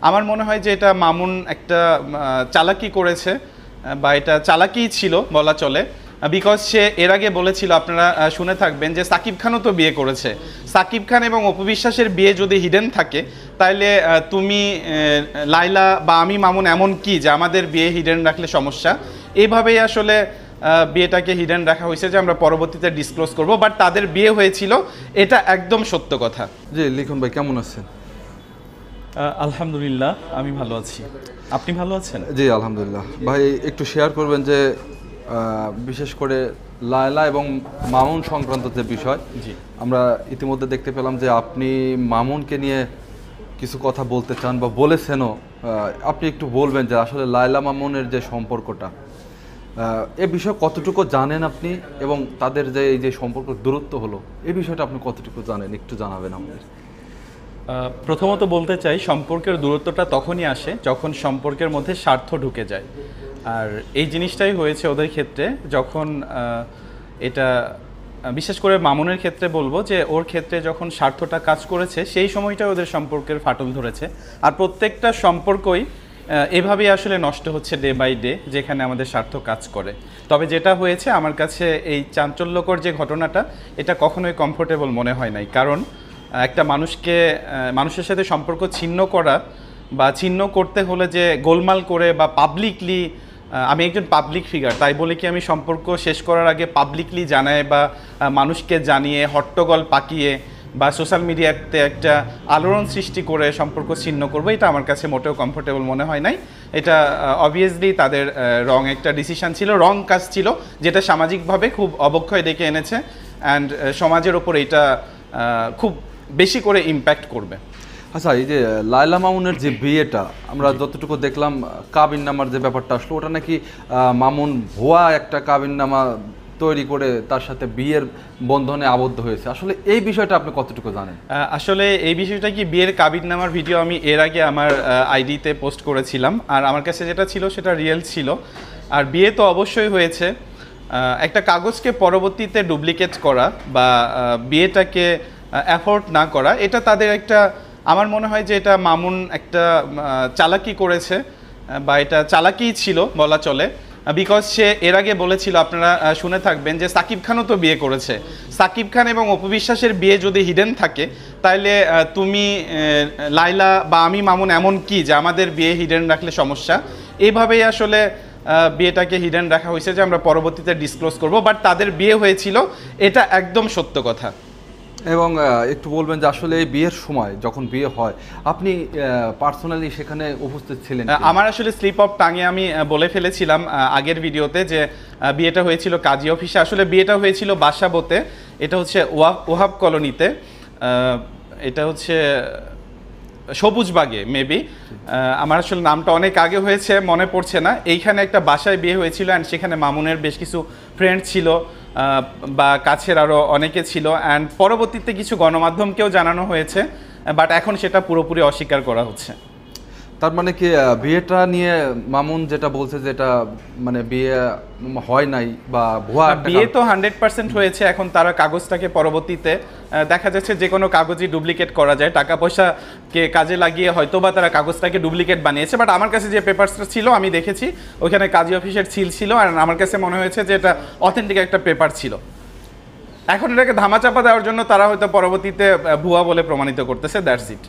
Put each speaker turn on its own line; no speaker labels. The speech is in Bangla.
আমার মনে হয় যে এটা মামুন একটা চালাকি করেছে, বা এটা চালাকিই ছিল বলা চলে। বিকজ সে এর আগে বলেছিল, আপনারা শুনে থাকবেন, যে সাকিব খানও তো বিয়ে করেছে। সাকিব খান এবং অপু বিশ্বাসের বিয়ে যদি হিডেন থাকে, তাহলে তুমি লাইলা বা আমি মামুন এমন কি যে আমাদের বিয়ে হিডেন রাখলে সমস্যা। এইভাবেই আসলে বিয়েটাকে হিডেন রাখা হয়েছে যে আমরা পরবর্তীতে ডিসক্লোজ করব, বাট তাদের বিয়ে হয়েছিল, এটা একদম সত্য কথা।
জি লিখন ভাই, কেমন আছেন?
আলহামদুলিল্লাহ, আমি ভালো আছি। আপনি ভালো আছেন?
জি আলহামদুলিল্লাহ। ভাই একটু শেয়ার করবেন যে বিশেষ করে লায়লা এবং মামুন সংক্রান্ত যে বিষয়,
জি,
আমরা ইতিমধ্যে দেখতে পেলাম যে আপনি মামুনকে নিয়ে কিছু কথা বলতে চান বা বলেছেনও। আপনি একটু বলবেন যে আসলে লায়লা মামুনের যে সম্পর্কটা, এ বিষয়ে কতটুকু জানেন আপনি, এবং তাদের যে এই যে সম্পর্ক দূরত্ব হলো, এই বিষয়টা আপনি কতটুকু জানেন, একটু জানাবেন আমাদের।
প্রথমত বলতে চাই, সম্পর্কের দূরত্বটা তখনই আসে যখন সম্পর্কের মধ্যে স্বার্থ ঢুকে যায়। আর এই জিনিসটাই হয়েছে ওদের ক্ষেত্রে, যখন এটা বিশেষ করে মামুনের ক্ষেত্রে বলবো যে ওর ক্ষেত্রে যখন স্বার্থটা কাজ করেছে, সেই সময়টা ওদের সম্পর্কের ফাটল ধরেছে। আর প্রত্যেকটা সম্পর্কই এভাবেই আসলে নষ্ট হচ্ছে ডে বাই ডে, যেখানে আমাদের স্বার্থ কাজ করে। তবে যেটা হয়েছে, আমার কাছে এই চাঞ্চল্যকর যে ঘটনাটা, এটা কখনোই কমফোর্টেবল মনে হয় নাই। কারণ একটা মানুষের সাথে সম্পর্ক ছিন্ন করা বা ছিন্ন করতে হলে যে গোলমাল করে বা পাবলিকলি, আমি একজন পাবলিক ফিগার, তাই বলে কি আমি সম্পর্ক শেষ করার আগে পাবলিকলি জানাই বা মানুষকে জানিয়ে হট্টগোল পাকিয়ে বা সোশ্যাল মিডিয়াতে একটা আলোড়ন সৃষ্টি করে সম্পর্ক ছিন্ন করবো, এটা আমার কাছে মোটেও কমফোর্টেবল মনে হয় নাই। এটা অবভিয়াসলি তাদের রং একটা ডিসিশন ছিল, রং কাজ ছিল, যেটা সামাজিকভাবে খুব অবক্ষয় ডেকে এনেছে, অ্যান্ড সমাজের ওপর এটা খুব বেশি করে ইম্প্যাক্ট করবে।
আচ্ছা, এই যে লায়লা মামুনের যে বিয়েটা, আমরা যতটুকু দেখলাম কাবিননামার যে ব্যাপারটা আসলো, ওটা নাকি মামুন ভুয়া একটা কাবিননামা তৈরি করে তার সাথে বিয়ের বন্ধনে আবদ্ধ হয়েছে। আসলে এই বিষয়টা আপনি কতটুকু জানেন?
আসলে এই বিষয়টা কি, বিয়ের কাবিননামার ভিডিও আমি এর আগে আমার আইডিতে পোস্ট করেছিলাম, আর আমার কাছে যেটা ছিল সেটা রিয়েল ছিল। আর বিয়ে তো অবশ্যই হয়েছে। একটা কাগজকে পরবর্তীতে ডুপ্লিকেট করা বা বিয়েটাকে অ্যাফোর্ড না করা, এটা তাদের একটা, আমার মনে হয় যে এটা মামুন একটা চালাকি করেছে, বা এটা চালাকিই ছিল বলা চলে। বিকজ সে এর আগে বলেছিল, আপনারা শুনে থাকবেন, যে সাকিব খানও তো বিয়ে করেছে। সাকিব খান এবং অপু বিশ্বাসের বিয়ে যদি হিডেন থাকে, তাহলে তুমি লাইলা বা আমি মামুন এমন কি যে আমাদের বিয়ে হিডেন রাখলে সমস্যা। এইভাবেই আসলে বিয়েটাকে হিডেন রাখা হয়েছে যে আমরা পরবর্তীতে ডিসক্লোজ করব, বাট তাদের বিয়ে হয়েছিল, এটা একদম সত্য কথা।
এবং একটু বলবেন যে আসলে এই বিয়ের সময় যখন বিয়ে হয়, আপনি পার্সোনালি সেখানে উপস্থিত ছিলেন?
আমার আসলে স্লিপ অফ টাঙে আমি বলে ফেলেছিলাম আগের ভিডিওতে যে বিয়েটা হয়েছিল কাজী অফিসে। আসলে বিয়েটা হয়েছিল বাসাবোতে, এটা হচ্ছে ওহাব কলোনিতে, এটা হচ্ছে সবুজবাগে মেবি। আমার আসলে নামটা অনেক আগে হয়েছে, মনে পড়ছে না। এইখানে একটা বাসায় বিয়ে হয়েছিল, অ্যান্ড সেখানে মামুনের বেশ কিছু ফ্রেন্ড ছিল, বা কাছের আরও অনেকে ছিল, অ্যান্ড পরবর্তীতে কিছু গণমাধ্যমকেও জানানো হয়েছে, বাট এখন সেটা পুরোপুরি অস্বীকার করা হচ্ছে।
তার মানে কি বিয়েটা নিয়ে মামুন যেটা বলছে, যেটা মানে বিয়ে হয় নাই বা ভুয়া,
বিয়ে তো 100% হয়েছে। এখন তারা কাগজটাকে পরবর্তীতে দেখা যাচ্ছে যে কোনো কাগজই ডুপ্লিকেট করা যায়, টাকা পয়সাকে কাজে লাগিয়ে হয়তো বা তারা কাগজটাকে ডুপ্লিকেট বানিয়েছে। বাট আমার কাছে যে পেপারসটা ছিল আমি দেখেছি, ওইখানে কাজী অফিসের সিল ছিল, আর আমার কাছে মনে হয়েছে যে এটা অথেন্টিক একটা পেপার ছিল। এখন এটাকে ধামাচাপা দেওয়ার জন্য তারা হয়তো পরবর্তীতে ভুয়া বলে প্রমাণিত করতেছে, দ্যাটস ইট।